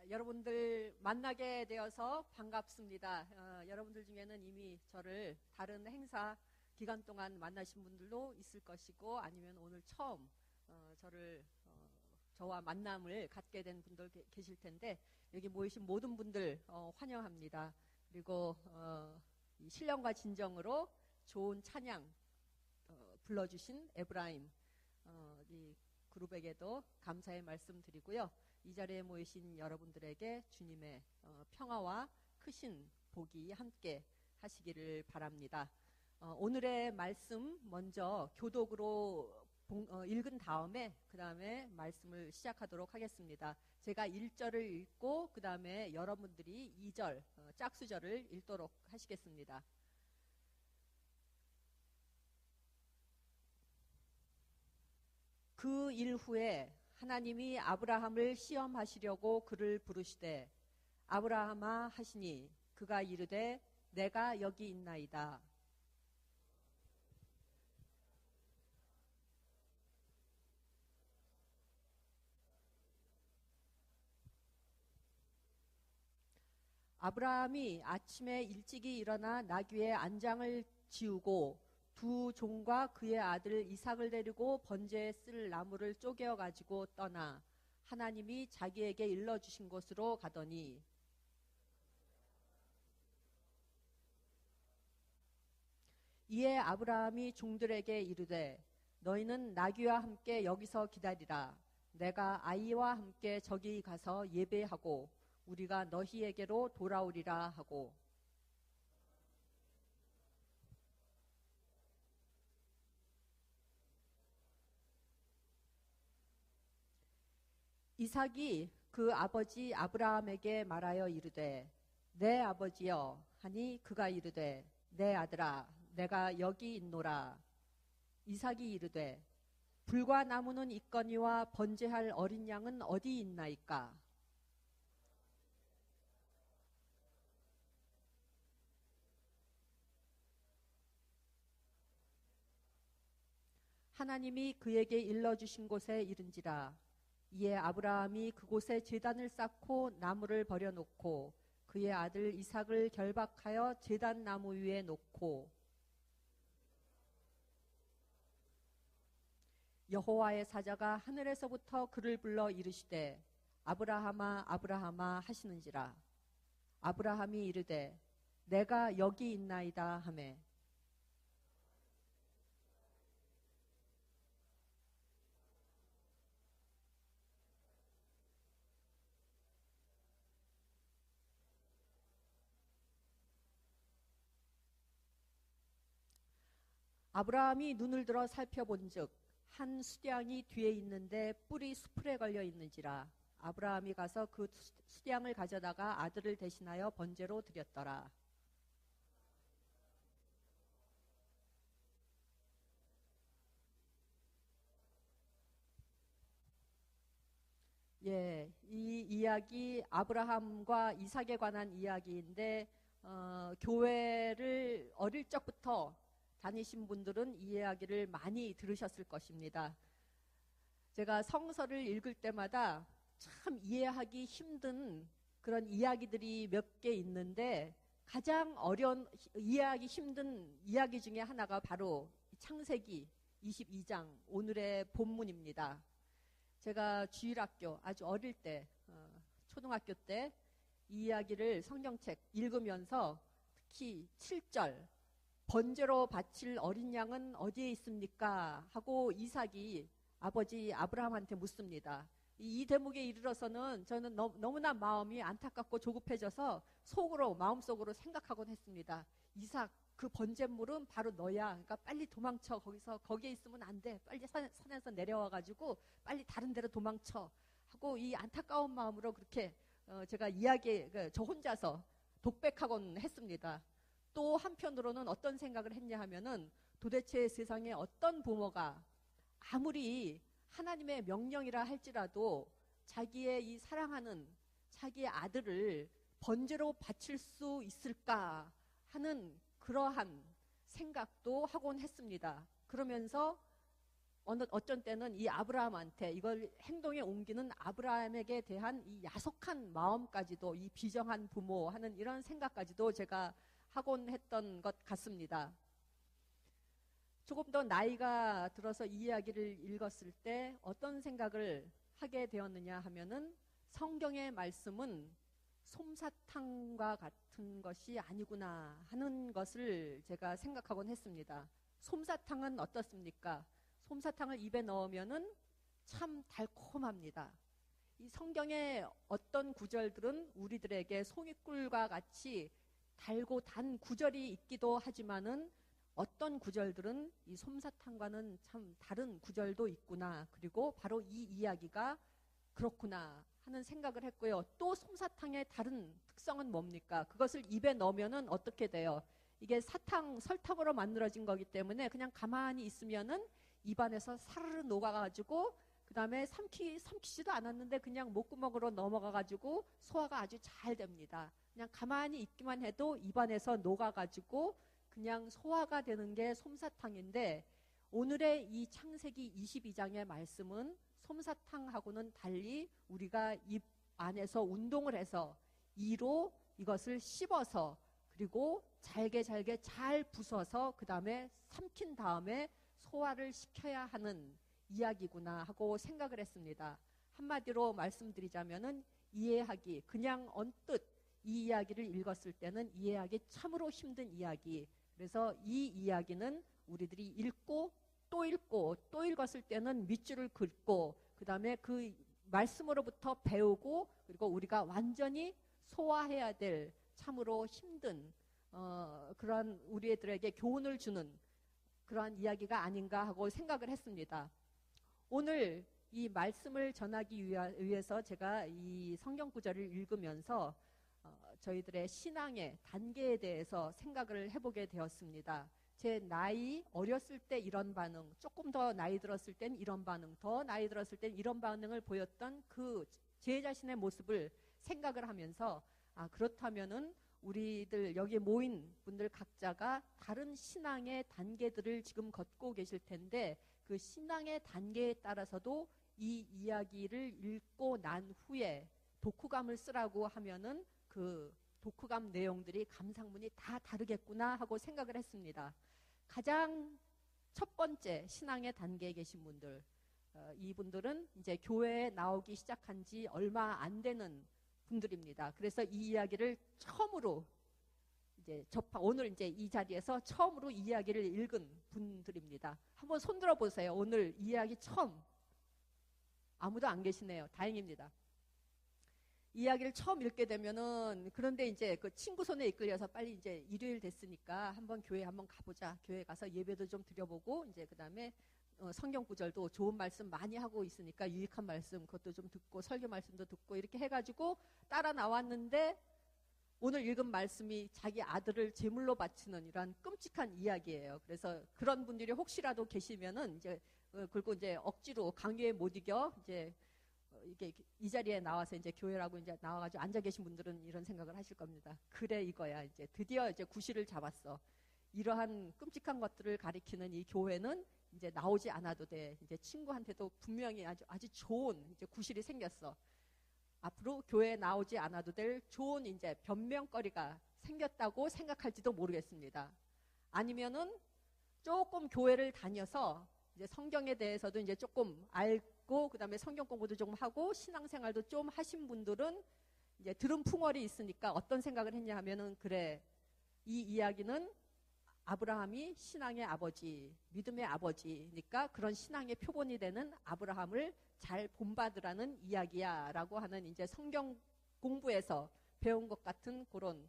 여러분들 만나게 되어서 반갑습니다. 여러분들 중에는 이미 저를 다른 행사 기간 동안 만나신 분들도 있을 것이고 아니면 오늘 처음 저와 만남을 갖게 된 분들 계실 텐데 여기 모이신 모든 분들 환영합니다. 그리고 이 신령과 진정으로 좋은 찬양 불러주신 에브라임 이 그룹에게도 감사의 말씀 드리고요. 이 자리에 모이신 여러분들에게 주님의 평화와 크신 복이 함께 하시기를 바랍니다. 오늘의 말씀 먼저 교독으로 읽은 다음에 그 다음에 말씀을 시작하도록 하겠습니다. 제가 1절을 읽고 그 다음에 여러분들이 2절 짝수절을 읽도록 하시겠습니다. 그 일 후에 하나님이 아브라함을 시험하시려고 그를 부르시되 아브라함아 하시니 그가 이르되 내가 여기 있나이다. 아브라함이 아침에 일찍이 일어나 나귀의 안장을 지우고 두 종과 그의 아들 이삭을 데리고 번제에 쓸 나무를 쪼개어 가지고 떠나 하나님이 자기에게 일러주신 곳으로 가더니 이에 아브라함이 종들에게 이르되 너희는 나귀와 함께 여기서 기다리라. 내가 아이와 함께 저기 가서 예배하고 우리가 너희에게로 돌아오리라 하고 이삭이 그 아버지 아브라함에게 말하여 이르되 내 아버지여 하니 그가 이르되 내 아들아 내가 여기 있노라. 이삭이 이르되 불과 나무는 있거니와 번제할 어린 양은 어디 있나이까. 하나님이 그에게 일러주신 곳에 이른지라. 이에 아브라함이 그곳에 제단을 쌓고 나무를 버려놓고 그의 아들 이삭을 결박하여 제단 나무 위에 놓고 여호와의 사자가 하늘에서부터 그를 불러 이르시되 아브라함아 아브라함아 하시는지라. 아브라함이 이르되 내가 여기 있나이다 하매 아브라함이 눈을 들어 살펴본즉 한 수량이 뒤에 있는데 뿔이 수풀에 걸려 있는지라. 아브라함이 가서 그 수량을 가져다가 아들을 대신하여 번제로 드렸더라. 예, 이 이야기 아브라함과 이삭에 관한 이야기인데 교회를 어릴 적부터 다니신 분들은 이 이야기를 많이 들으셨을 것입니다. 제가 성서를 읽을 때마다 참 이해하기 힘든 그런 이야기들이 몇 개 있는데 가장 이해하기 힘든 이야기 중에 하나가 바로 창세기 22장 오늘의 본문입니다. 제가 주일학교 아주 어릴 때 초등학교 때 이 이야기를 성경책 읽으면서 특히 7절 번제로 바칠 어린 양은 어디에 있습니까? 하고 이삭이 아버지 아브라함한테 묻습니다. 이 대목에 이르러서는 저는 너무나 마음이 안타깝고 조급해져서 마음속으로 생각하곤 했습니다. 이삭, 그 번제물은 바로 너야. 그러니까 빨리 도망쳐. 거기에 있으면 안 돼. 빨리 산에서 내려와가지고 빨리 다른 데로 도망쳐. 하고 이 안타까운 마음으로 그렇게 제가 저 혼자서 독백하곤 했습니다. 또 한편으로는 어떤 생각을 했냐 하면은 도대체 세상에 어떤 부모가 아무리 하나님의 명령이라 할지라도 자기의 이 사랑하는 자기의 아들을 번제로 바칠 수 있을까 하는 그러한 생각도 하곤 했습니다. 그러면서 어쩐 때는 이 아브라함한테 이걸 행동에 옮기는 아브라함에게 대한 이 야속한 마음까지도, 이 비정한 부모 하는 이런 생각까지도 제가 하곤 했던 것 같습니다. 조금 더 나이가 들어서 이 이야기를 읽었을 때 어떤 생각을 하게 되었느냐 하면은, 성경의 말씀은 솜사탕과 같은 것이 아니구나 하는 것을 제가 생각하곤 했습니다. 솜사탕은 어떻습니까? 솜사탕을 입에 넣으면은 참 달콤합니다. 이 성경의 어떤 구절들은 우리들에게 송이꿀과 같이 달고 단 구절이 있기도 하지만은, 어떤 구절들은 이 솜사탕과는 참 다른 구절도 있구나, 그리고 바로 이 이야기가 그렇구나 하는 생각을 했고요. 또 솜사탕의 다른 특성은 뭡니까? 그것을 입에 넣으면은 어떻게 돼요? 이게 설탕으로 만들어진 거기 때문에 그냥 가만히 있으면은 입안에서 사르르 녹아가지고, 그 다음에 삼키지도 않았는데 그냥 목구멍으로 넘어가가지고 소화가 아주 잘 됩니다. 그냥 가만히 있기만 해도 입안에서 녹아가지고 그냥 소화가 되는 게 솜사탕인데, 오늘의 이 창세기 22장의 말씀은 솜사탕하고는 달리 우리가 입 안에서 운동을 해서 이로 이것을 씹어서, 그리고 잘게 잘 부숴서 그 다음에 삼킨 다음에 소화를 시켜야 하는 이야기구나 하고 생각을 했습니다. 한마디로 말씀드리자면은, 이해하기, 그냥 언뜻 이 이야기를 읽었을 때는 이해하기 참으로 힘든 이야기. 그래서 이 이야기는 우리들이 읽고 또 읽고 또 읽었을 때는 밑줄을 긋고, 그 다음에 그 말씀으로부터 배우고, 그리고 우리가 완전히 소화해야 될 참으로 힘든 그러한 우리들에게 교훈을 주는 그러한 이야기가 아닌가 하고 생각을 했습니다. 오늘 이 말씀을 전하기 위해서 제가 이 성경 구절을 읽으면서 저희들의 신앙의 단계에 대해서 생각을 해보게 되었습니다. 제 나이 어렸을 때 이런 반응, 조금 더 나이 들었을 땐 이런 반응, 더 나이 들었을 땐 이런 반응을 보였던 그 제 자신의 모습을 생각을 하면서, 그렇다면은 우리들 여기 모인 분들 각자가 다른 신앙의 단계들을 지금 걷고 계실 텐데, 그 신앙의 단계에 따라서도 이 이야기를 읽고 난 후에 독후감을 쓰라고 하면은 그 독후감 내용들이, 감상문이 다 다르겠구나 하고 생각을 했습니다. 가장 첫 번째 신앙의 단계에 계신 분들, 이분들은 이제 교회에 나오기 시작한 지 얼마 안 되는 분들입니다. 그래서 이 이야기를 처음으로 이제 오늘 이제 이 자리에서 처음으로 이 이야기를 읽은 분들입니다. 한번 손들어 보세요. 오늘 이 이야기 처음. 아무도 안 계시네요. 다행입니다. 이 이야기를 처음 읽게 되면은, 그런데 이제 그 친구 손에 이끌려서 빨리 이제 일요일 됐으니까 한번 교회 한번 가보자. 교회 가서 예배도 좀 드려보고, 이제 그 다음에 성경 구절도 좋은 말씀 많이 하고 있으니까 유익한 말씀 그것도 좀 듣고, 설교 말씀도 듣고, 이렇게 해가지고 따라 나왔는데, 오늘 읽은 말씀이 자기 아들을 제물로 바치는 이런 끔찍한 이야기예요. 그래서 그런 분들이 혹시라도 계시면은 이제 그리고 이제 억지로 강요에 못 이겨 이제 이게 이 자리에 나와서 이제 교회라고 이제 나와가지고 앉아 계신 분들은 이런 생각을 하실 겁니다. 그래, 이거야. 이제 드디어 이제 구실을 잡았어. 이러한 끔찍한 것들을 가리키는 이 교회는 이제 나오지 않아도 돼. 이제 친구한테도 분명히 아주 좋은 이제 구실이 생겼어. 앞으로 교회에 나오지 않아도 될 좋은 이제 변명거리가 생겼다고 생각할지도 모르겠습니다. 아니면은 조금 교회를 다녀서 이제 성경에 대해서도 이제 조금 알고, 그 다음에 성경 공부도 좀 하고 신앙생활도 좀 하신 분들은 이제 들은 풍월이 있으니까 어떤 생각을 했냐 하면은, 그래, 이 이야기는 아브라함이 신앙의 아버지, 믿음의 아버지니까 그런 신앙의 표본이 되는 아브라함을 잘 본받으라는 이야기야 라고 하는 이제 성경 공부에서 배운 것 같은 그런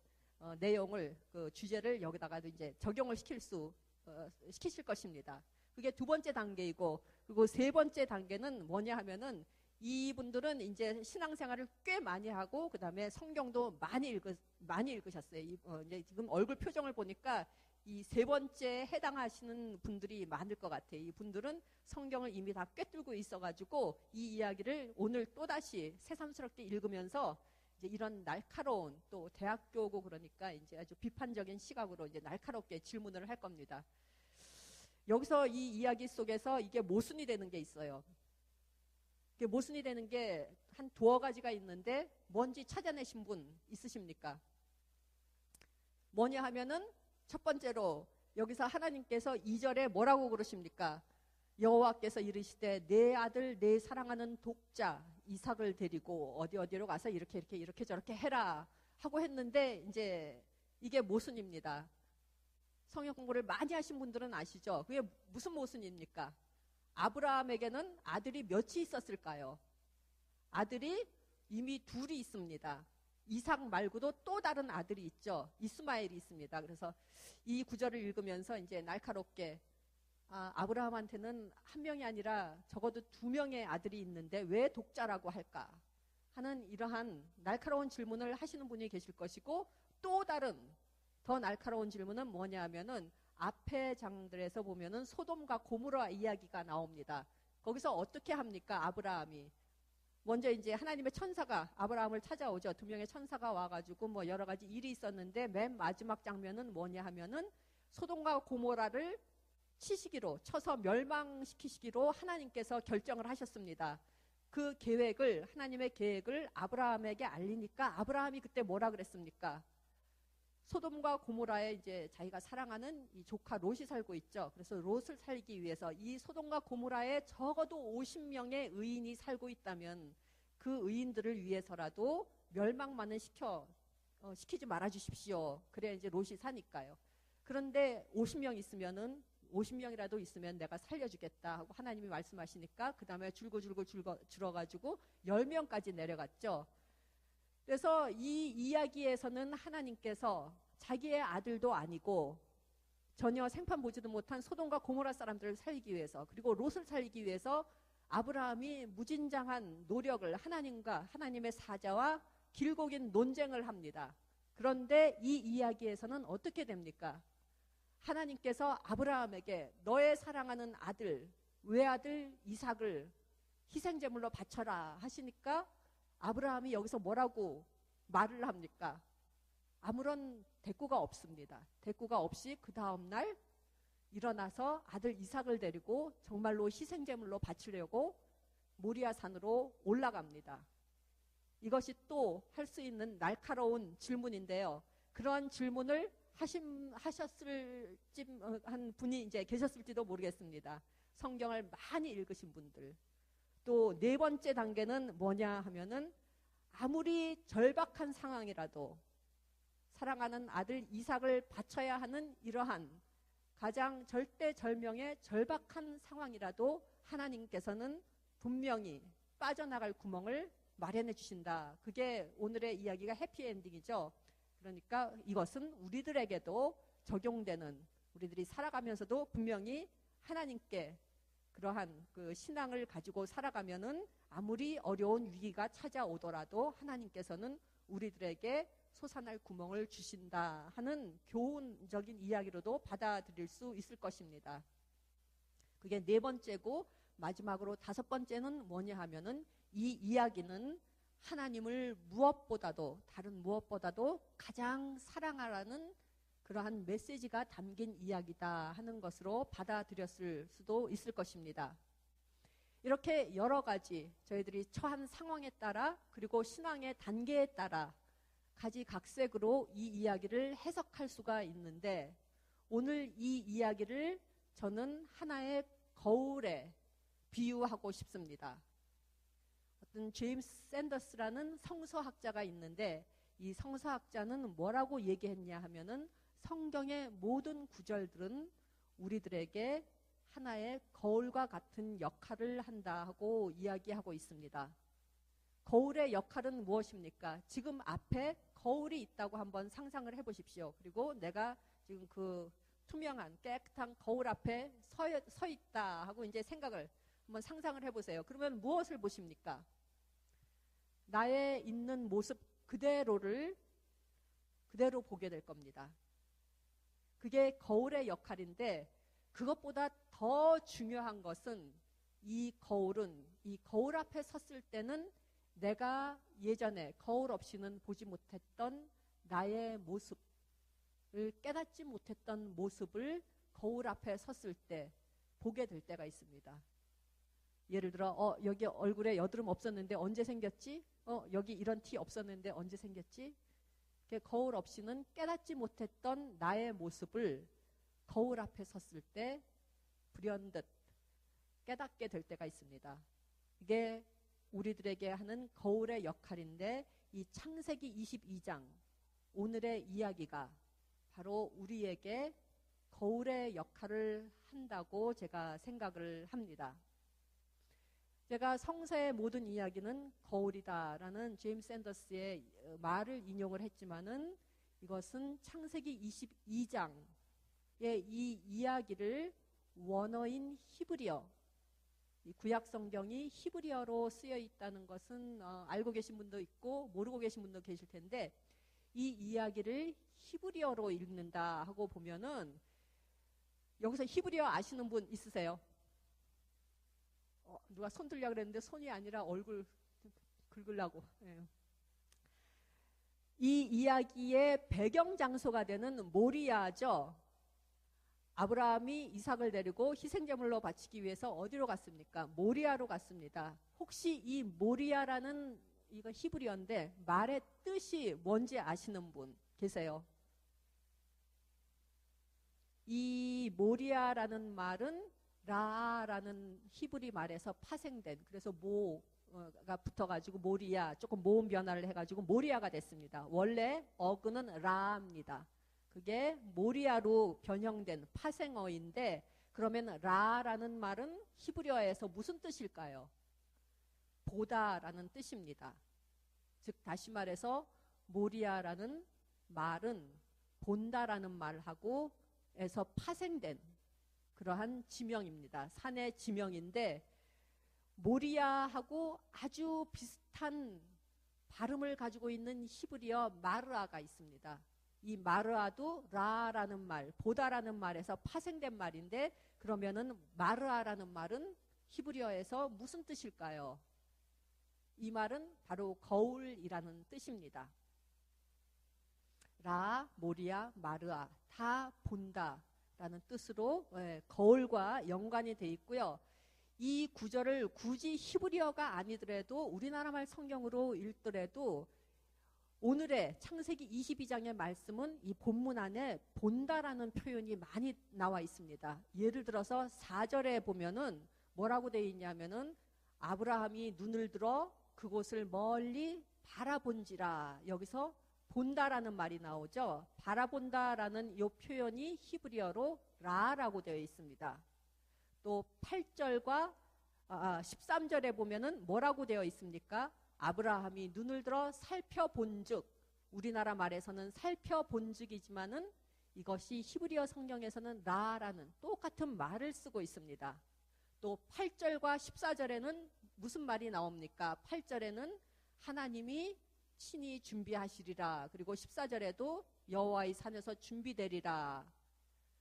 내용을, 그 주제를 여기다가도 이제 적용을 시키실 것입니다. 그게 두 번째 단계이고, 그리고 세 번째 단계는 뭐냐 하면은, 이분들은 이제 신앙생활을 꽤 많이 하고, 그 다음에 성경도 많이 읽으셨어요. 이제 지금 얼굴 표정을 보니까 이 세 번째에 해당하시는 분들이 많을 것 같아요. 이 분들은 성경을 이미 다 꿰뚫고 있어가지고 이 이야기를 오늘 또다시 새삼스럽게 읽으면서 이제 이런 날카로운, 또 대학교고 그러니까 이제 아주 비판적인 시각으로 이제 날카롭게 질문을 할 겁니다. 여기서 이 이야기 속에서 이게 모순이 되는 게 있어요. 이게 모순이 되는 게 한 두어 가지가 있는데 뭔지 찾아내신 분 있으십니까? 뭐냐 하면은 첫 번째로 여기서 하나님께서 2절에 뭐라고 그러십니까? 여호와께서 이르시되 내 아들 내 사랑하는 독자 이삭을 데리고 어디로 가서 이렇게 저렇게 해라 하고 했는데 이제 이게 모순입니다. 성경 공부를 많이 하신 분들은 아시죠? 그게 무슨 모순입니까? 아브라함에게는 아들이 몇이 있었을까요? 아들이 이미 둘이 있습니다. 이삭 말고도 또 다른 아들이 있죠. 이스마엘이 있습니다. 그래서 이 구절을 읽으면서 이제 날카롭게 아브라함한테는 한 명이 아니라 적어도 2명의 아들이 있는데 왜 독자라고 할까 하는 이러한 날카로운 질문을 하시는 분이 계실 것이고, 또 다른 더 날카로운 질문은 뭐냐 하면은 앞에 장들에서 보면은 소돔과 고모라 이야기가 나옵니다. 거기서 어떻게 합니까? 아브라함이 먼저 이제 하나님의 천사가 아브라함을 찾아오죠. 2명의 천사가 와가지고 뭐 여러 가지 일이 있었는데 맨 마지막 장면은 뭐냐 하면은 소돔과 고모라를 쳐서 멸망시키시기로 하나님께서 결정을 하셨습니다. 그 계획을, 하나님의 계획을 아브라함에게 알리니까 아브라함이 그때 뭐라 그랬습니까? 소돔과 고모라에 이제 자기가 사랑하는 이 조카 롯이 살고 있죠. 그래서 롯을 살기 위해서 이 소돔과 고모라에 적어도 50명의 의인이 살고 있다면 그 의인들을 위해서라도 멸망만은 시키지 말아 주십시오. 그래야 이제 롯이 사니까요. 그런데 50명이라도 있으면 내가 살려주겠다 하고 하나님이 말씀하시니까 그 다음에 줄어가지고 10명까지 내려갔죠. 그래서 이 이야기에서는 하나님께서 자기의 아들도 아니고 전혀 생판 보지도 못한 소돔과 고모라 사람들을 살리기 위해서, 그리고 롯을 살리기 위해서 아브라함이 무진장한 노력을 하나님의 사자와 길고 긴 논쟁을 합니다. 그런데 이 이야기에서는 어떻게 됩니까? 하나님께서 아브라함에게 너의 사랑하는 아들, 외아들 이삭을 희생제물로 바쳐라 하시니까 아브라함이 여기서 뭐라고 말을 합니까? 아무런 대꾸가 없습니다. 대꾸가 없이 그 다음날 일어나서 아들 이삭을 데리고 정말로 희생제물로 바치려고 모리아 산으로 올라갑니다. 이것이 또 할 수 있는 날카로운 질문인데요. 그러한 질문을 하셨을 한 분이 이제 계셨을지도 모르겠습니다. 성경을 많이 읽으신 분들. 또 네 번째 단계는 뭐냐 하면은 아무리 절박한 상황이라도 사랑하는 아들 이삭을 바쳐야 하는 이러한 가장 절대절명의 절박한 상황이라도 하나님께서는 분명히 빠져나갈 구멍을 마련해 주신다. 그게 오늘의 이야기가 해피엔딩이죠. 그러니까 이것은 우리들에게도 적용되는, 우리들이 살아가면서도 분명히 하나님께 그러한 그 신앙을 가지고 살아가면은 아무리 어려운 위기가 찾아오더라도 하나님께서는 우리들에게 솟아날 구멍을 주신다 하는 교훈적인 이야기로도 받아들일 수 있을 것입니다. 그게 네 번째고, 마지막으로 다섯 번째는 뭐냐 하면은 이 이야기는 하나님을 다른 무엇보다도 가장 사랑하라는 그러한 메시지가 담긴 이야기다 하는 것으로 받아들였을 수도 있을 것입니다. 이렇게 여러 가지 저희들이 처한 상황에 따라, 그리고 신앙의 단계에 따라 가지각색으로 이 이야기를 해석할 수가 있는데, 오늘 이 이야기를 저는 하나의 거울에 비유하고 싶습니다. 어떤 제임스 샌더스라는 성서학자가 있는데, 이 성서학자는 뭐라고 얘기했냐 하면은 성경의 모든 구절들은 우리들에게 하나의 거울과 같은 역할을 한다 하고 이야기하고 있습니다. 거울의 역할은 무엇입니까? 지금 앞에 거울이 있다고 한번 상상을 해보십시오. 그리고 내가 지금 그 투명한 깨끗한 거울 앞에 서 있다 하고 이제 생각을 한번 상상을 해보세요. 그러면 무엇을 보십니까? 나의 있는 모습 그대로 보게 될 겁니다. 그게 거울의 역할인데, 그것보다 더 중요한 것은 이 거울은, 이 거울 앞에 섰을 때는 내가 예전에 거울 없이는 보지 못했던 나의 모습을, 깨닫지 못했던 모습을 거울 앞에 섰을 때 보게 될 때가 있습니다. 예를 들어 여기 얼굴에 여드름 없었는데 언제 생겼지? 여기 이런 티 없었는데 언제 생겼지? 거울 없이는 깨닫지 못했던 나의 모습을 거울 앞에 섰을 때 불현듯 깨닫게 될 때가 있습니다. 이게 우리들에게 하는 거울의 역할인데, 이 창세기 22장 오늘의 이야기가 바로 우리에게 거울의 역할을 한다고 제가 생각을 합니다. 제가 성서의 모든 이야기는 거울이다라는 제임스 앤더스의 말을 인용을 했지만은, 이것은 창세기 22장의 이 이야기를 원어인 히브리어, 이 구약 성경이 히브리어로 쓰여 있다는 것은 알고 계신 분도 있고 모르고 계신 분도 계실 텐데, 이 이야기를 히브리어로 읽는다 하고 보면은, 여기서 히브리어 아시는 분 있으세요? 누가 손 들려고 그랬는데 손이 아니라 얼굴 긁으려고. 예. 이 이야기의 배경 장소가 되는 모리아죠. 아브라함이 이삭을 데리고 희생제물로 바치기 위해서 어디로 갔습니까? 모리아로 갔습니다. 혹시 이 모리아라는, 이거 히브리어인데 말의 뜻이 뭔지 아시는 분 계세요? 이 모리아라는 말은 라라는 히브리 말에서 파생된, 그래서 모가 붙어가지고 모리아, 조금 모음 변화를 해가지고 모리아가 됐습니다. 원래 어근은 라입니다. 그게 모리아로 변형된 파생어인데, 그러면 라라는 말은 히브리어에서 무슨 뜻일까요? 보다라는 뜻입니다. 즉 다시 말해서 모리아라는 말은 본다라는 말하고 에서 파생된 그러한 지명입니다. 산의 지명인데, 모리아하고 아주 비슷한 발음을 가지고 있는 히브리어 마르아가 있습니다. 이 마르아도 라라는 말, 보다라는 말에서 파생된 말인데, 그러면은 마르아라는 말은 히브리어에서 무슨 뜻일까요? 이 말은 바로 거울이라는 뜻입니다. 라, 모리아, 마르아 다 본다 라는 뜻으로 거울과 연관이 되어 있고요. 이 구절을 굳이 히브리어가 아니더라도 우리나라 말 성경으로 읽더라도 오늘의 창세기 22장의 말씀은 이 본문 안에 본다라는 표현이 많이 나와 있습니다. 예를 들어서 4절에 보면은 뭐라고 되어 있냐면은, 아브라함이 눈을 들어 그곳을 멀리 바라본지라, 여기서 본다라는 말이 나오죠. 바라본다라는 이 표현이 히브리어로 라라고 되어 있습니다. 또 8절과 13절에 보면은 뭐라고 되어 있습니까? 아브라함이 눈을 들어 살펴본즉, 우리나라 말에서는 살펴본즉이지만은 이것이 히브리어 성경에서는 라라는 똑같은 말을 쓰고 있습니다. 또 8절과 14절에는 무슨 말이 나옵니까? 8절에는 하나님이 친히 준비하시리라, 그리고 14절에도 여호와의 산에서 준비되리라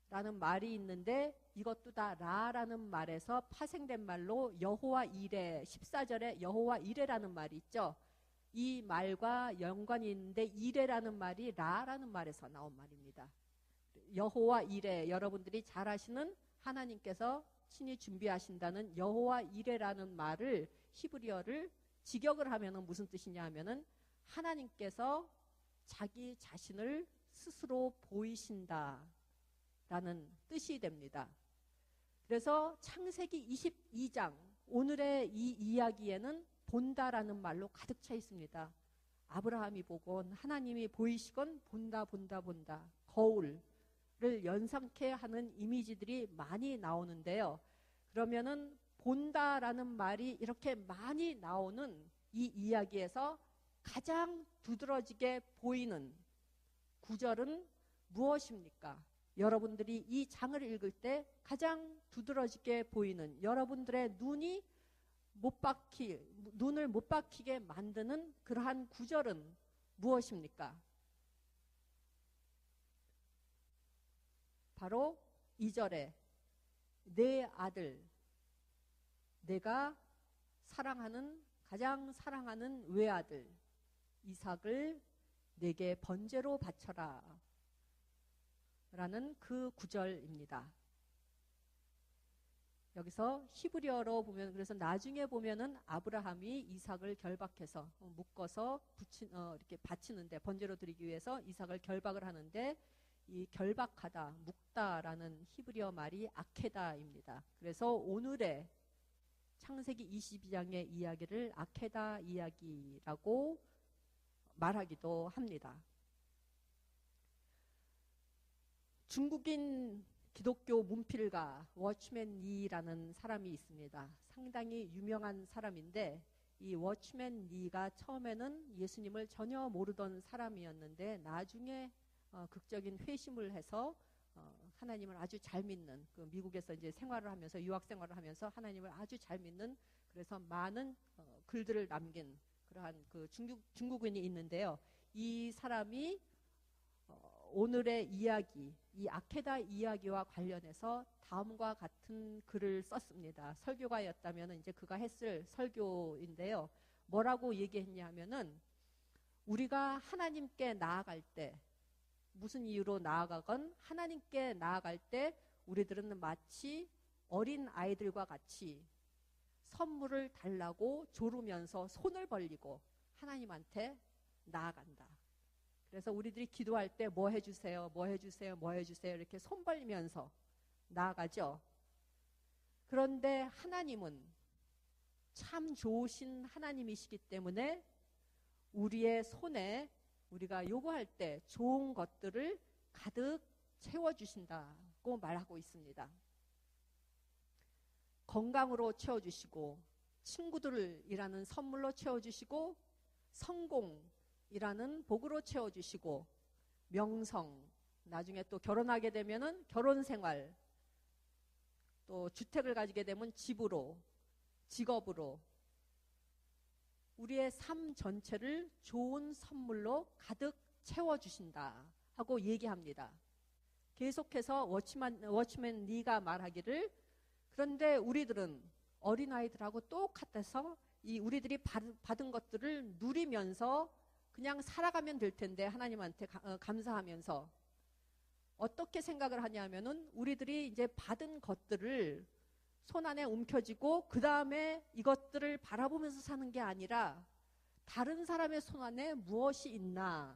라는 말이 있는데, 이것도 다 라라는 말에서 파생된 말로 여호와 이레, 14절에 여호와 이레라는 말이 있죠. 이 말과 연관이 있는데, 이레라는 말이 라라는 말에서 나온 말입니다. 여호와 이레, 여러분들이 잘 아시는 하나님께서 친히 준비하신다는 여호와 이레라는 말을, 히브리어를 직역을 하면은 무슨 뜻이냐 하면은, 하나님께서 자기 자신을 스스로 보이신다 라는 뜻이 됩니다. 그래서 창세기 22장 오늘의 이 이야기에는 본다라는 말로 가득 차 있습니다. 아브라함이 보건 하나님이 보이시건 본다 본다 본다, 거울을 연상케 하는 이미지들이 많이 나오는데요. 그러면은 본다라는 말이 이렇게 많이 나오는 이 이야기에서 가장 두드러지게 보이는 구절은 무엇입니까? 여러분들이 이 장을 읽을 때 가장 두드러지게 보이는, 여러분들의 눈을 못 박히게 만드는 그러한 구절은 무엇입니까? 바로 2절에 내 아들, 내가 가장 사랑하는 외아들 이삭을 내게 번제로 바쳐라 라는 그 구절입니다. 여기서 히브리어로 보면 그래서 나중에 보면은 아브라함이 이삭을 결박해서 묶어서 이렇게 바치는데 번제로 드리기 위해서 이삭을 결박을 하는데 이 결박하다, 묶다라는 히브리어 말이 아케다입니다. 그래서 오늘의 창세기 22장의 이야기를 아케다 이야기라고 말하기도 합니다. 중국인 기독교 문필가 워치맨 리라는 사람이 있습니다. 상당히 유명한 사람인데 이 워치맨 리가 처음에는 예수님을 전혀 모르던 사람이었는데 나중에 극적인 회심을 해서 하나님을 아주 잘 믿는 미국에서 이제 생활을 하면서 유학 생활을 하면서 하나님을 아주 잘 믿는 그래서 많은 글들을 남긴 그러한 그 중국인이 있는데요. 이 사람이 오늘의 이야기, 이 아케다 이야기와 관련해서 다음과 같은 글을 썼습니다. 설교가였다면 이제 그가 했을 설교인데요. 뭐라고 얘기했냐면은 우리가 하나님께 나아갈 때 무슨 이유로 나아가건 하나님께 나아갈 때 우리들은 마치 어린 아이들과 같이 선물을 달라고 조르면서 손을 벌리고 하나님한테 나아간다. 그래서 우리들이 기도할 때 뭐 해주세요, 뭐 해주세요, 뭐 해주세요 이렇게 손 벌리면서 나아가죠. 그런데 하나님은 참 좋으신 하나님이시기 때문에 우리의 손에 우리가 요구할 때 좋은 것들을 가득 채워주신다고 말하고 있습니다. 건강으로 채워주시고 친구들이라는 선물로 채워주시고 성공이라는 복으로 채워주시고 명성, 나중에 또 결혼하게 되면은 결혼생활, 또 주택을 가지게 되면 집으로, 직업으로 우리의 삶 전체를 좋은 선물로 가득 채워주신다 하고 얘기합니다. 계속해서 워치맨 리가 말하기를 그런데 우리들은 어린아이들하고 똑같아서 이 우리들이 받은 것들을 누리면서 그냥 살아가면 될 텐데 하나님한테 감사하면서 어떻게 생각을 하냐면은 우리들이 이제 받은 것들을 손 안에 움켜쥐고 그 다음에 이것들을 바라보면서 사는 게 아니라 다른 사람의 손 안에 무엇이 있나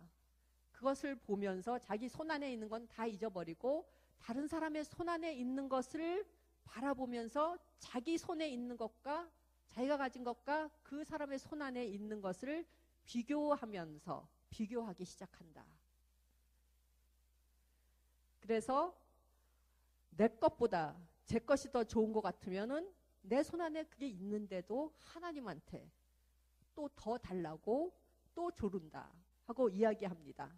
그것을 보면서 자기 손 안에 있는 건 다 잊어버리고 다른 사람의 손 안에 있는 것을 바라보면서 자기 손에 있는 것과 자기가 가진 것과 그 사람의 손 안에 있는 것을 비교하면서 비교하기 시작한다. 그래서 내 것보다 제 것이 더 좋은 것 같으면은 내 손 안에 그게 있는데도 하나님한테 또 더 달라고 또 조른다 하고 이야기합니다.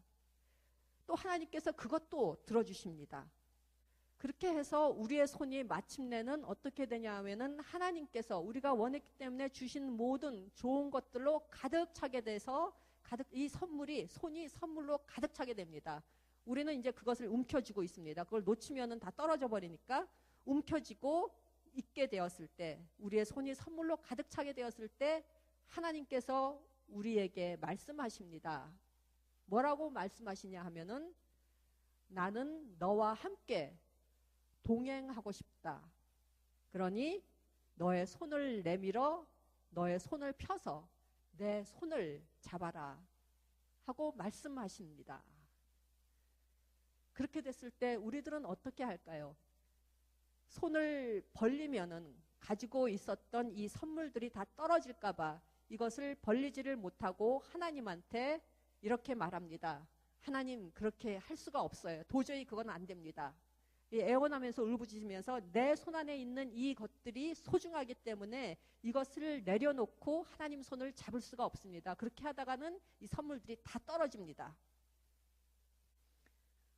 또 하나님께서 그것도 들어주십니다. 그렇게 해서 우리의 손이 마침내는 어떻게 되냐 하면은 하나님께서 우리가 원했기 때문에 주신 모든 좋은 것들로 가득 차게 돼서 이 선물이 손이 선물로 가득 차게 됩니다. 우리는 이제 그것을 움켜쥐고 있습니다. 그걸 놓치면은 다 떨어져 버리니까 움켜쥐고 있게 되었을 때 우리의 손이 선물로 가득 차게 되었을 때 하나님께서 우리에게 말씀하십니다. 뭐라고 말씀하시냐 하면은 나는 너와 함께 동행하고 싶다. 그러니 너의 손을 내밀어 너의 손을 펴서 내 손을 잡아라 하고 말씀하십니다. 그렇게 됐을 때 우리들은 어떻게 할까요? 손을 벌리면은 가지고 있었던 이 선물들이 다 떨어질까봐 이것을 벌리지를 못하고 하나님한테 이렇게 말합니다. 하나님 그렇게 할 수가 없어요. 도저히 그건 안 됩니다. 애원하면서 울부짖으면서 내 손 안에 있는 이 것들이 소중하기 때문에 이것을 내려놓고 하나님 손을 잡을 수가 없습니다. 그렇게 하다가는 이 선물들이 다 떨어집니다.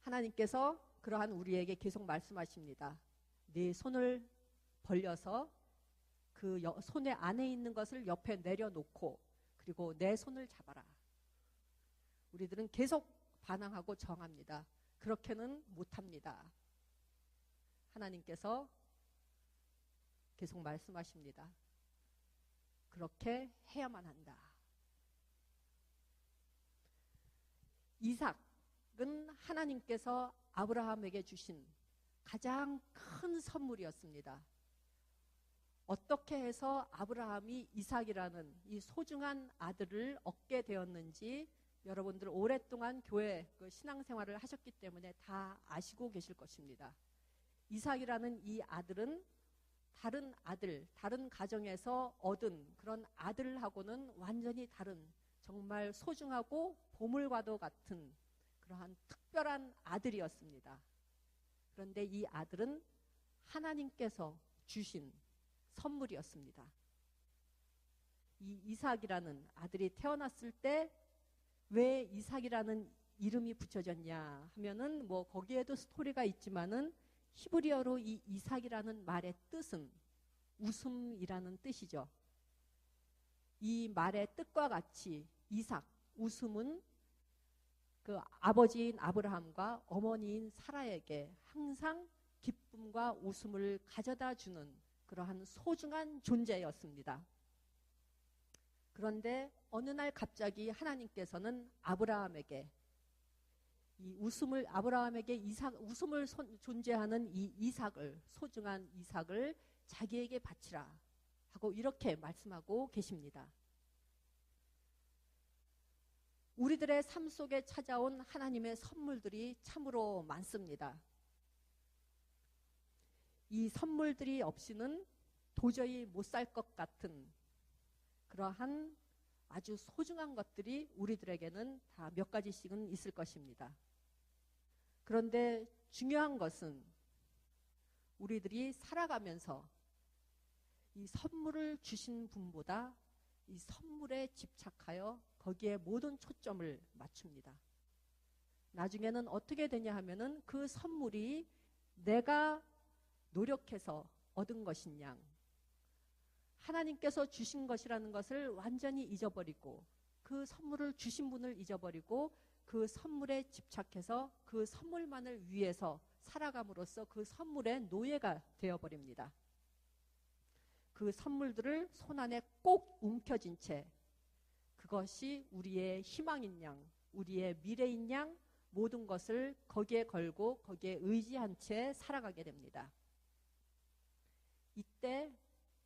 하나님께서 그러한 우리에게 계속 말씀하십니다. 네 손을 벌려서 그 손에 안에 있는 것을 옆에 내려놓고 그리고 내 손을 잡아라. 우리들은 계속 반항하고 정합니다. 그렇게는 못합니다. 하나님께서 계속 말씀하십니다. 그렇게 해야만 한다. 이삭은 하나님께서 아브라함에게 주신 가장 큰 선물이었습니다. 어떻게 해서 아브라함이 이삭이라는 이 소중한 아들을 얻게 되었는지 여러분들 오랫동안 교회 신앙생활을 하셨기 때문에 다 아시고 계실 것입니다. 이삭이라는 이 아들은 다른 아들, 다른 가정에서 얻은 그런 아들하고는 완전히 다른 정말 소중하고 보물과도 같은 그러한 특별한 아들이었습니다. 그런데 이 아들은 하나님께서 주신 선물이었습니다. 이 이삭이라는 아들이 태어났을 때 왜 이삭이라는 이름이 붙여졌냐 하면은 뭐 거기에도 스토리가 있지만은 히브리어로 이 이삭이라는 말의 뜻은 웃음이라는 뜻이죠. 이 말의 뜻과 같이 이삭, 웃음은 그 아버지인 아브라함과 어머니인 사라에게 항상 기쁨과 웃음을 가져다 주는 그러한 소중한 존재였습니다. 그런데 어느 날 갑자기 하나님께서는 아브라함에게 이 아브라함에게 웃음을 존재하는 이 이삭을, 소중한 이삭을 자기에게 바치라 하고 이렇게 말씀하고 계십니다. 우리들의 삶 속에 찾아온 하나님의 선물들이 참으로 많습니다. 이 선물들이 없이는 도저히 못 살 것 같은 그러한 아주 소중한 것들이 우리들에게는 다 몇 가지씩은 있을 것입니다. 그런데 중요한 것은 우리들이 살아가면서 이 선물을 주신 분보다 이 선물에 집착하여 거기에 모든 초점을 맞춥니다. 나중에는 어떻게 되냐 하면은 그 선물이 내가 노력해서 얻은 것인 양 하나님께서 주신 것이라는 것을 완전히 잊어버리고 그 선물을 주신 분을 잊어버리고 그 선물에 집착해서 그 선물만을 위해서 살아감으로써 그 선물의 노예가 되어버립니다. 그 선물들을 손안에 꼭 움켜쥔 채 그것이 우리의 희망인 양, 우리의 미래인 양 모든 것을 거기에 걸고 거기에 의지한 채 살아가게 됩니다. 이때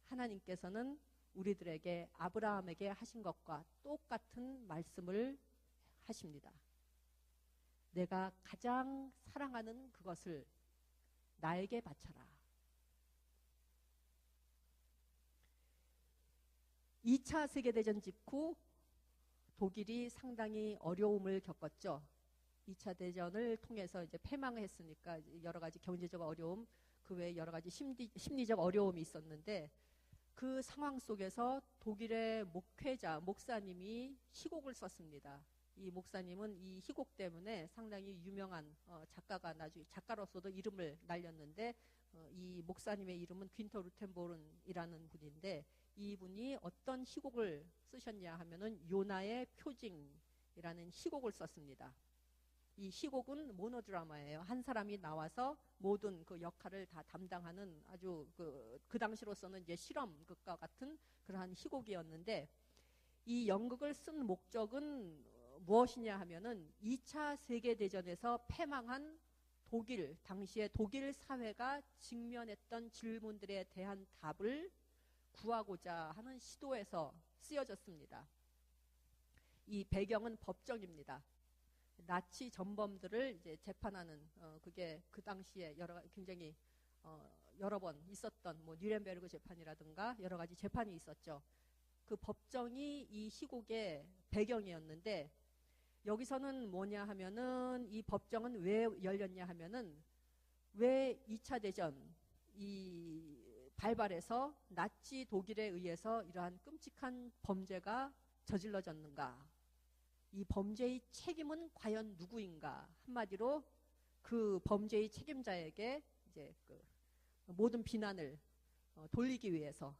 하나님께서는 우리들에게 아브라함에게 하신 것과 똑같은 말씀을 하십니다. 내가 가장 사랑하는 그것을 나에게 바쳐라. 2차 세계대전 직후 독일이 상당히 어려움을 겪었죠. 2차 대전을 통해서 이제 패망을 했으니까 여러 가지 경제적 어려움, 그 외에 여러 가지 심리적 어려움이 있었는데 그 상황 속에서 독일의 목사님이 희곡을 썼습니다. 이 목사님은 이 희곡 때문에 상당히 유명한 작가가 나중에 작가로서도 이름을 날렸는데 이 목사님의 이름은 귄터 루텐보른이라는 분인데 이분이 어떤 희곡을 쓰셨냐 하면은 요나의 표징이라는 희곡을 썼습니다. 이 희곡은 모노드라마예요. 한 사람이 나와서 모든 그 역할을 다 담당하는 아주 그 당시로서는 이제 실험극과 같은 그러한 희곡이었는데 이 연극을 쓴 목적은 무엇이냐 하면은 2차 세계대전에서 패망한 독일, 당시의 독일 사회가 직면했던 질문들에 대한 답을 구하고자 하는 시도에서 쓰여졌습니다. 이 배경은 법정입니다. 나치 전범들을 이제 재판하는 그게 그 당시에 굉장히 여러 번 있었던 뭐 뉘렌베르그 재판이라든가 여러 가지 재판이 있었죠. 그 법정이 이 희곡의 배경이었는데 여기서는 뭐냐 하면은 이 법정은 왜 열렸냐 하면은 왜 2차 대전 이 발발해서 나치 독일에 의해서 이러한 끔찍한 범죄가 저질러졌는가? 이 범죄의 책임은 과연 누구인가? 한마디로 그 범죄의 책임자에게 이제 그 모든 비난을 돌리기 위해서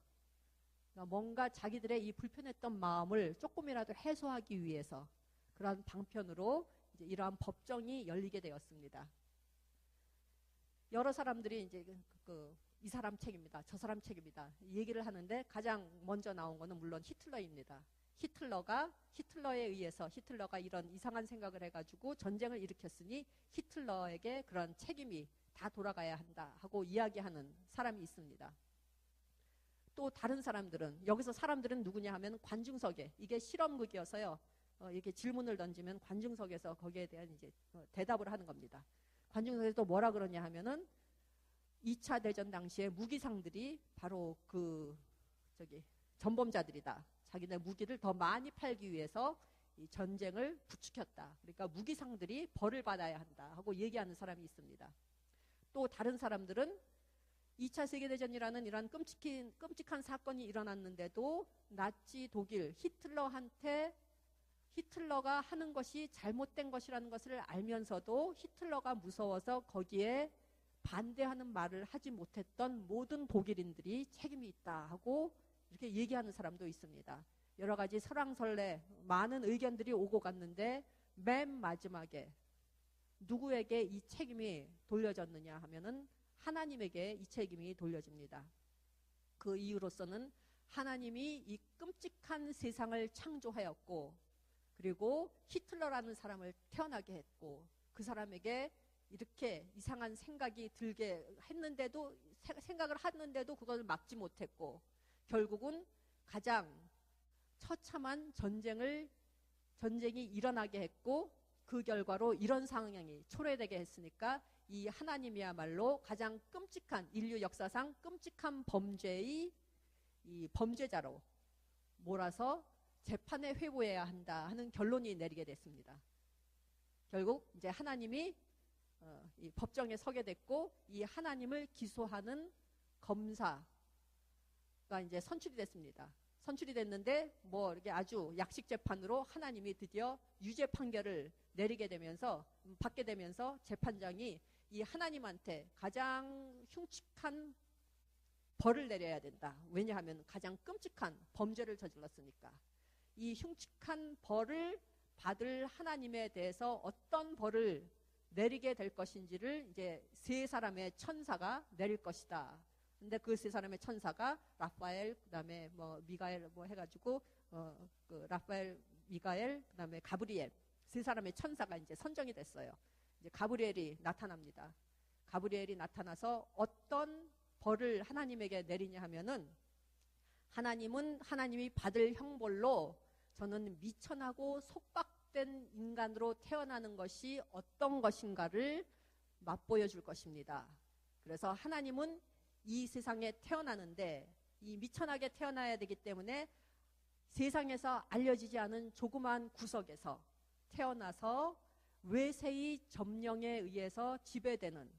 뭔가 자기들의 이 불편했던 마음을 조금이라도 해소하기 위해서 그러한 방편으로 이제 이러한 법정이 열리게 되었습니다. 여러 사람들이 이제 이 사람 책임이다, 저 사람 책임이다 얘기를 하는데 가장 먼저 나온 거는 물론 히틀러입니다. 히틀러에 의해서 히틀러가 이런 이상한 생각을 해가지고 전쟁을 일으켰으니 히틀러에게 그런 책임이 다 돌아가야 한다 하고 이야기하는 사람이 있습니다. 또 다른 사람들은, 여기서 사람들은 누구냐 하면 관중석에, 이게 실험극이어서요. 이렇게 질문을 던지면 관중석에서 거기에 대한 이제 대답을 하는 겁니다. 관중석에서 또 뭐라 그러냐 하면은 2차 대전 당시에 무기상들이 바로 전범자들이다. 자기네 무기를 더 많이 팔기 위해서 이 전쟁을 부추겼다. 그러니까 무기상들이 벌을 받아야 한다 하고 얘기하는 사람이 있습니다. 또 다른 사람들은 2차 세계대전이라는 이런 끔찍한 사건이 일어났는데도 나치 독일 히틀러가 하는 것이 잘못된 것이라는 것을 알면서도 히틀러가 무서워서 거기에 반대하는 말을 하지 못했던 모든 독일인들이 책임이 있다 하고 이렇게 얘기하는 사람도 있습니다. 여러 가지 설왕설래 많은 의견들이 오고 갔는데 맨 마지막에 누구에게 이 책임이 돌려졌느냐 하면은 하나님에게 이 책임이 돌려집니다. 그 이유로서는 하나님이 이 끔찍한 세상을 창조하였고, 그리고 히틀러라는 사람을 태어나게 했고, 그 사람에게 이렇게 이상한 생각이 들게 했는데도, 생각을 하는데도 그걸 막지 못했고, 결국은 가장 처참한 전쟁이 일어나게 했고, 그 결과로 이런 상황이 초래되게 했으니까 이 하나님이야말로 가장 끔찍한, 인류 역사상 끔찍한 범죄의 이 범죄자로 몰아서 재판에 회부해야 한다 하는 결론이 내리게 됐습니다. 결국 이제 하나님이 이 법정에 서게 됐고, 이 하나님을 기소하는 검사가 이제 선출이 됐습니다. 선출이 됐는데 뭐 이렇게 아주 약식 재판으로 하나님이 드디어 유죄 판결을 받게 되면서 재판장이 이 하나님한테 가장 흉측한 벌을 내려야 된다. 왜냐하면 가장 끔찍한 범죄를 저질렀으니까. 이 흉측한 벌을 받을 하나님에 대해서 어떤 벌을 내리게 될 것인지를 이제 세 사람의 천사가 내릴 것이다. 근데 그 세 사람의 천사가 라파엘, 그다음에 뭐 미가엘 뭐 해가지고 라파엘, 미가엘, 그다음에 가브리엘, 세 사람의 천사가 이제 선정이 됐어요. 이제 가브리엘이 나타납니다. 가브리엘이 나타나서 어떤 벌을 하나님에게 내리냐 하면은, 하나님이 받을 형벌로 저는 미천하고 속박된 인간으로 태어나는 것이 어떤 것인가를 맛보여 줄 것입니다. 그래서 하나님은 이 세상에 태어나는데 이 미천하게 태어나야 되기 때문에 세상에서 알려지지 않은 조그만 구석에서 태어나서 외세의 점령에 의해서 지배되는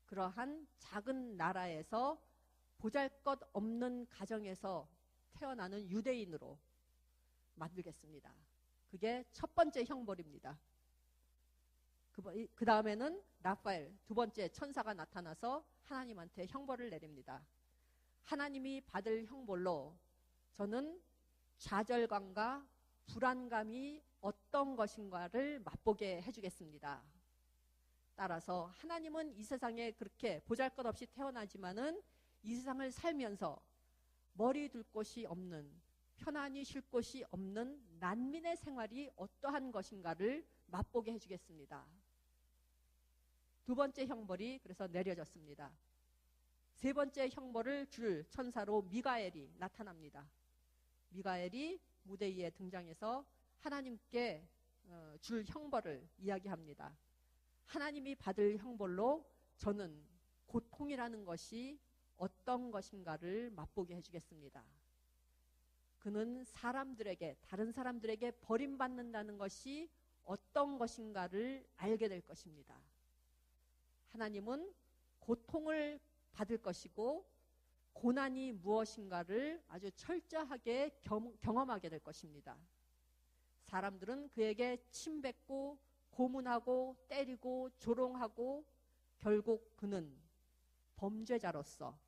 그러한 작은 나라에서 보잘것없는 가정에서 태어나는 유대인으로 만들겠습니다. 그게 첫 번째 형벌입니다. 그 다음에는 라파엘, 두 번째 천사가 나타나서 하나님한테 형벌을 내립니다. 하나님이 받을 형벌로 저는 좌절감과 불안감이 어떤 것인가를 맛보게 해주겠습니다. 따라서 하나님은 이 세상에 그렇게 보잘것없이 태어나지만은 이 세상을 살면서 머리 둘 곳이 없는, 편안히 쉴 곳이 없는 난민의 생활이 어떠한 것인가를 맛보게 해주겠습니다. 두 번째 형벌이 그래서 내려졌습니다. 세 번째 형벌을 줄 천사로 미가엘이 나타납니다. 미가엘이 무대 위에 등장해서 하나님께 줄 형벌을 이야기합니다. 하나님이 받을 형벌로 저는 고통이라는 것이 어떤 것인가를 맛보게 해주겠습니다. 그는 다른 사람들에게 버림받는다는 것이 어떤 것인가를 알게 될 것입니다. 하나님은 고통을 받을 것이고 고난이 무엇인가를 아주 철저하게 경험하게 될 것입니다. 사람들은 그에게 침뱉고 고문하고 때리고 조롱하고 결국 그는 범죄자로서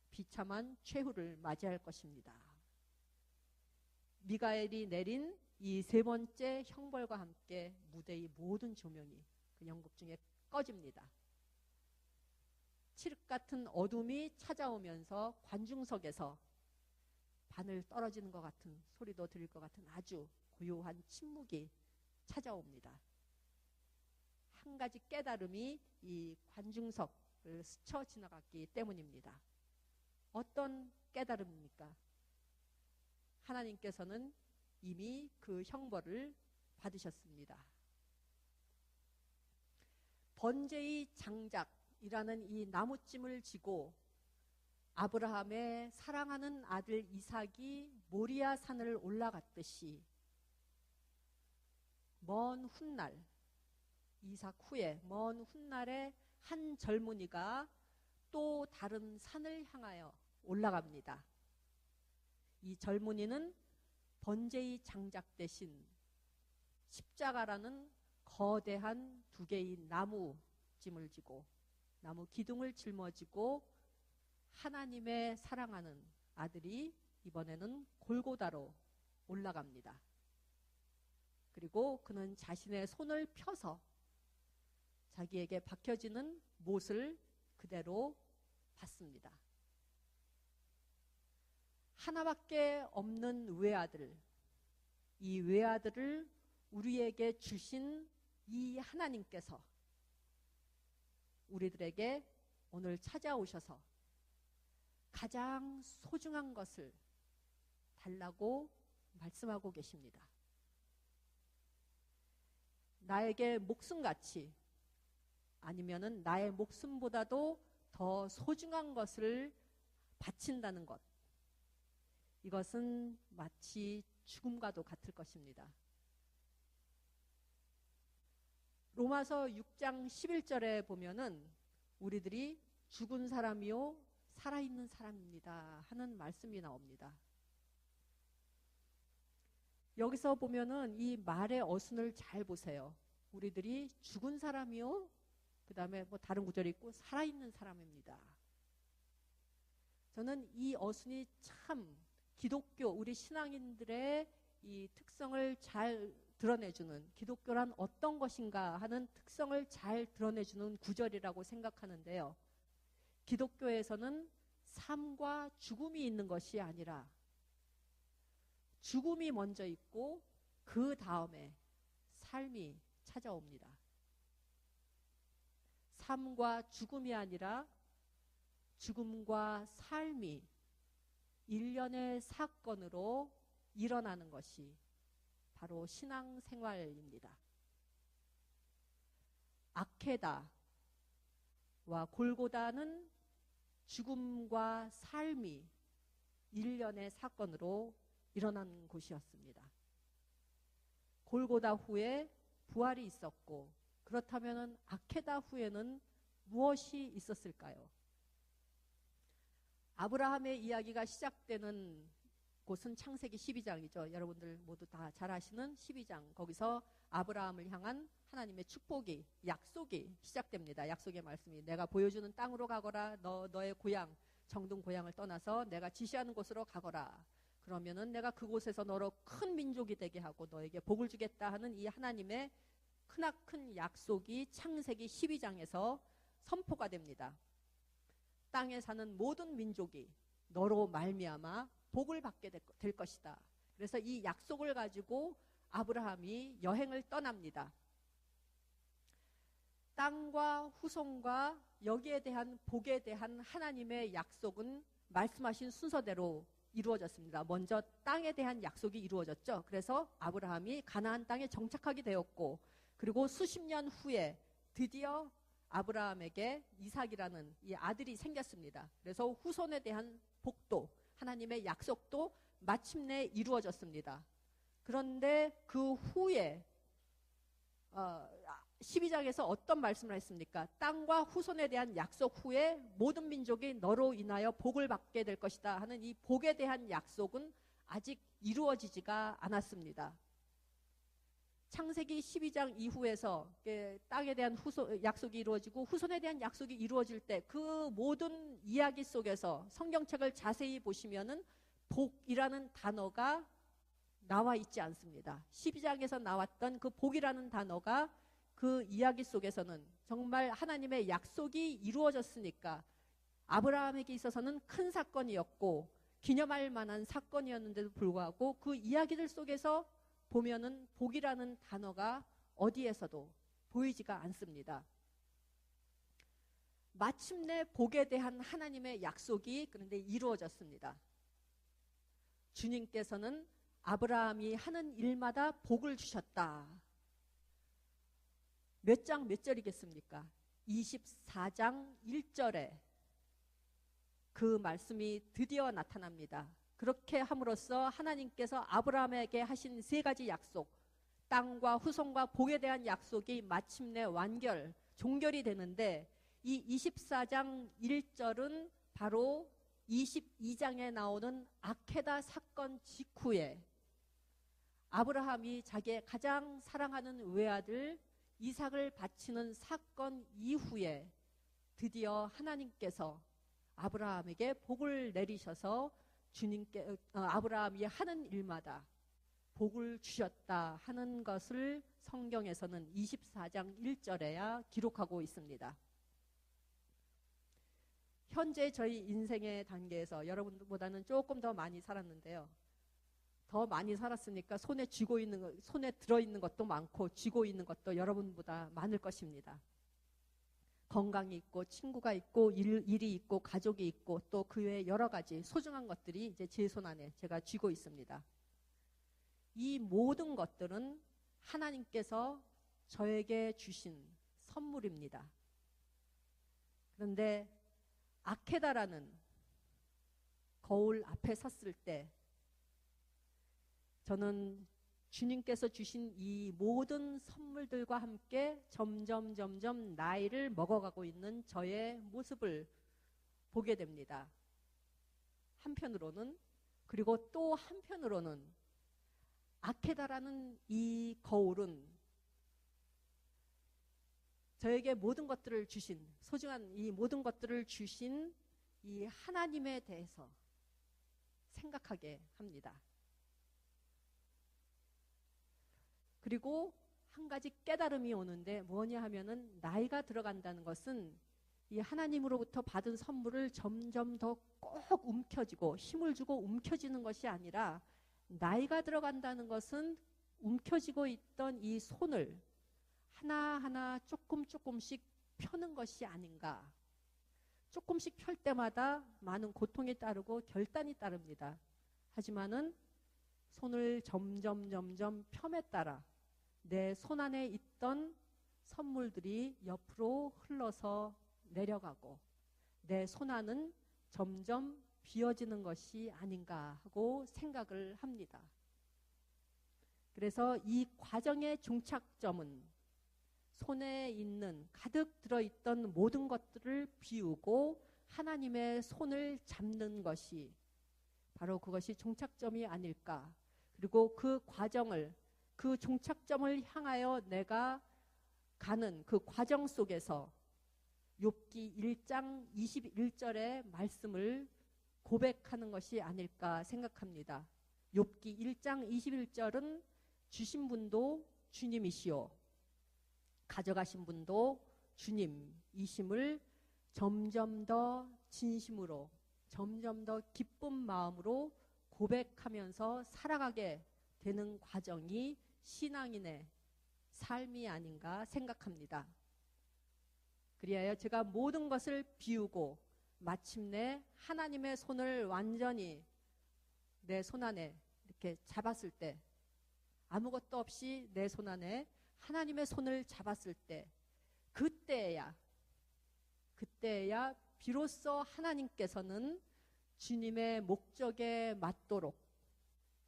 비참한 최후를 맞이할 것입니다. 미가엘이 내린 이 세 번째 형벌과 함께 무대의 모든 조명이 그 연극 중에 꺼집니다. 칠흑 같은 어둠이 찾아오면서 관중석에서 바늘 떨어지는 것 같은 소리도 들릴 것 같은 아주 고요한 침묵이 찾아옵니다. 한 가지 깨달음이 이 관중석을 스쳐 지나갔기 때문입니다. 어떤 깨달음입니까? 하나님께서는 이미 그 형벌을 받으셨습니다. 번제의 장작이라는 이 나무찜을 지고 아브라함의 사랑하는 아들 이삭이 모리아 산을 올라갔듯이 먼 훗날, 이삭 후에 먼 훗날에 한 젊은이가 또 다른 산을 향하여 올라갑니다. 이 젊은이는 번제의 장작 대신 십자가라는 거대한 두 개의 나무찜을 지고 나무 기둥을 짊어지고 하나님의 사랑하는 아들이 이번에는 골고다로 올라갑니다. 그리고 그는 자신의 손을 펴서 자기에게 박혀지는 못을 그대로 받습니다. 하나밖에 없는 외아들, 이 외아들을 우리에게 주신 이 하나님께서 우리들에게 오늘 찾아오셔서 가장 소중한 것을 달라고 말씀하고 계십니다. 나에게 목숨같이 아니면은 나의 목숨보다도 더 소중한 것을 바친다는 것, 이것은 마치 죽음과도 같을 것입니다. 로마서 6장 11절에 보면은 우리들이 죽은 사람이요 살아있는 사람입니다 하는 말씀이 나옵니다. 여기서 보면은 이 말의 어순을 잘 보세요. 우리들이 죽은 사람이요, 그 다음에 뭐 다른 구절이 있고 살아있는 사람입니다. 저는 이 어순이 참 기독교, 우리 신앙인들의 이 특성을 잘 드러내주는, 기독교란 어떤 것인가 하는 특성을 잘 드러내주는 구절이라고 생각하는데요. 기독교에서는 삶과 죽음이 있는 것이 아니라 죽음이 먼저 있고 그 다음에 삶이 찾아옵니다. 삶과 죽음이 아니라 죽음과 삶이 일련의 사건으로 일어나는 것이 바로 신앙생활입니다. 아케다와 골고다는 죽음과 삶이 일련의 사건으로 일어난 곳이었습니다. 골고다 후에 부활이 있었고, 그렇다면 아케다 후에는 무엇이 있었을까요? 아브라함의 이야기가 시작되는 곳은 창세기 12장이죠. 여러분들 모두 다 잘 아시는 12장. 거기서 아브라함을 향한 하나님의 축복이, 약속이 시작됩니다. 약속의 말씀이 내가 보여주는 땅으로 가거라. 너의 고향, 정든 고향을 떠나서 내가 지시하는 곳으로 가거라. 그러면은 내가 그곳에서 너로 큰 민족이 되게 하고 너에게 복을 주겠다 하는 이 하나님의 크나큰 약속이 창세기 12장에서 선포가 됩니다. 땅에 사는 모든 민족이 너로 말미암아 복을 받게 될 것이다. 그래서 이 약속을 가지고 아브라함이 여행을 떠납니다. 땅과 후손과 여기에 대한 복에 대한 하나님의 약속은 말씀하신 순서대로 이루어졌습니다. 먼저 땅에 대한 약속이 이루어졌죠. 그래서 아브라함이 가나안 땅에 정착하게 되었고, 그리고 수십 년 후에 드디어 아브라함에게 이삭이라는 이 아들이 생겼습니다. 그래서 후손에 대한 복도, 하나님의 약속도 마침내 이루어졌습니다. 그런데 그 후에 12장에서 어떤 말씀을 했습니까? 땅과 후손에 대한 약속 후에 모든 민족이 너로 인하여 복을 받게 될 것이다 하는 이 복에 대한 약속은 아직 이루어지지가 않았습니다. 창세기 12장 이후에서 땅에 대한 약속이 이루어지고 후손에 대한 약속이 이루어질 때 그 모든 이야기 속에서 성경책을 자세히 보시면은 복이라는 단어가 나와 있지 않습니다. 12장에서 나왔던 그 복이라는 단어가 그 이야기 속에서는 정말 하나님의 약속이 이루어졌으니까 아브라함에게 있어서는 큰 사건이었고 기념할 만한 사건이었는데도 불구하고 그 이야기들 속에서 보면은 복이라는 단어가 어디에서도 보이지가 않습니다. 마침내 복에 대한 하나님의 약속이 그런데 이루어졌습니다. 주님께서는 아브라함이 하는 일마다 복을 주셨다. 몇 장 몇 절이겠습니까? 24장 1절에 그 말씀이 드디어 나타납니다. 그렇게 함으로써 하나님께서 아브라함에게 하신 세 가지 약속, 땅과 후손과 복에 대한 약속이 마침내 종결이 되는데, 이 24장 1절은 바로 22장에 나오는 아케다 사건 직후에 아브라함이 자기의 가장 사랑하는 외아들 이삭을 바치는 사건 이후에 드디어 하나님께서 아브라함에게 복을 내리셔서 아브라함이 하는 일마다 복을 주셨다 하는 것을 성경에서는 24장 1절에야 기록하고 있습니다. 현재 저희 인생의 단계에서 여러분보다는 조금 더 많이 살았는데요. 더 많이 살았으니까 손에 들어있는 것도 많고 쥐고 있는 것도 여러분보다 많을 것입니다. 건강이 있고 친구가 있고 일이 있고 가족이 있고 또 그 외에 여러 가지 소중한 것들이 이제 제 손 안에 제가 쥐고 있습니다. 이 모든 것들은 하나님께서 저에게 주신 선물입니다. 그런데 아케다라는 거울 앞에 섰을 때 저는 주님께서 주신 이 모든 선물들과 함께 점점 나이를 먹어가고 있는 저의 모습을 보게 됩니다. 한편으로는, 그리고 또 한편으로는 아케다라는 이 거울은 저에게 모든 것들을 주신, 소중한 이 모든 것들을 주신 이 하나님에 대해서 생각하게 합니다. 그리고 한 가지 깨달음이 오는데 뭐냐 하면은, 나이가 들어간다는 것은 이 하나님으로부터 받은 선물을 점점 더 꼭 움켜쥐고 힘을 주고 움켜쥐는 것이 아니라, 나이가 들어간다는 것은 움켜쥐고 있던 이 손을 하나하나 조금씩 펴는 것이 아닌가. 조금씩 펼 때마다 많은 고통이 따르고 결단이 따릅니다. 하지만은 손을 점점 펴에 따라 내 손 안에 있던 선물들이 옆으로 흘러서 내려가고 내 손 안은 점점 비어지는 것이 아닌가 하고 생각을 합니다. 그래서 이 과정의 종착점은 손에 있는 가득 들어있던 모든 것들을 비우고 하나님의 손을 잡는 것이 바로 그것이 종착점이 아닐까. 그리고 그 과정을, 그 종착점을 향하여 내가 가는 그 과정 속에서 욥기 1장 21절의 말씀을 고백하는 것이 아닐까 생각합니다. 욥기 1장 21절은 주신 분도 주님이시오, 가져가신 분도 주님이심을 점점 더 진심으로, 점점 더 기쁜 마음으로 고백하면서 살아가게 되는 과정이 신앙인의 삶이 아닌가 생각합니다. 그리하여 제가 모든 것을 비우고 마침내 하나님의 손을 완전히 내 손 안에 이렇게 잡았을 때, 아무것도 없이 내 손 안에 하나님의 손을 잡았을 때, 그때야 비로소 하나님께서는 주님의 목적에 맞도록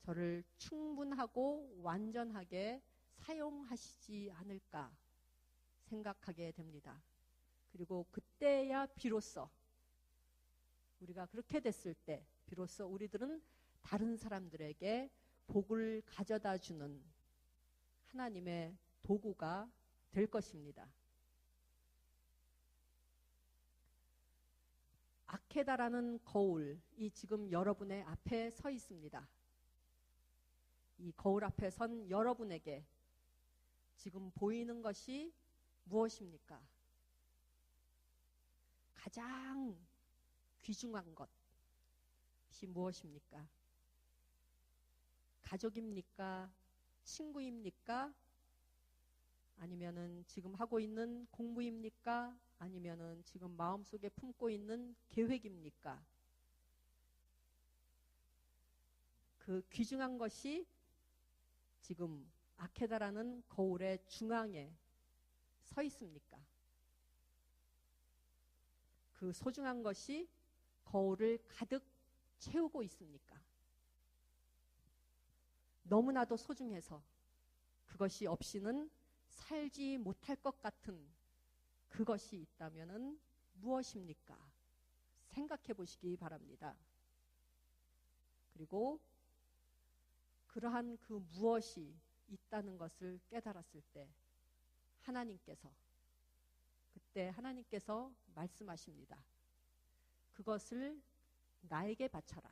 저를 충분하고 완전하게 사용하시지 않을까 생각하게 됩니다. 그리고 그때야 비로소, 우리가 그렇게 됐을 때 비로소 우리들은 다른 사람들에게 복을 가져다 주는 하나님의 도구가 될 것입니다. 아케다라는 거울이 지금 여러분의 앞에 서 있습니다. 이 거울 앞에 선 여러분에게 지금 보이는 것이 무엇입니까? 가장 귀중한 것이 무엇입니까? 가족입니까? 친구입니까? 아니면은 지금 하고 있는 공부입니까? 아니면은 지금 마음속에 품고 있는 계획입니까? 그 귀중한 것이 지금 아케다라는 거울의 중앙에 서 있습니까? 그 소중한 것이 거울을 가득 채우고 있습니까? 너무나도 소중해서 그것이 없이는 살지 못할 것 같은 그것이 있다면은 무엇입니까? 생각해 보시기 바랍니다. 그리고 그러한 그 무엇이 있다는 것을 깨달았을 때 그때 하나님께서 말씀하십니다. 그것을 나에게 바쳐라.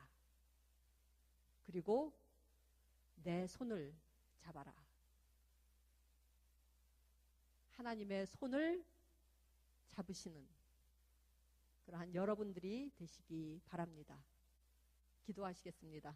그리고 내 손을 잡아라. 하나님의 손을 잡으시는 그러한 여러분들이 되시기 바랍니다. 기도하시겠습니다.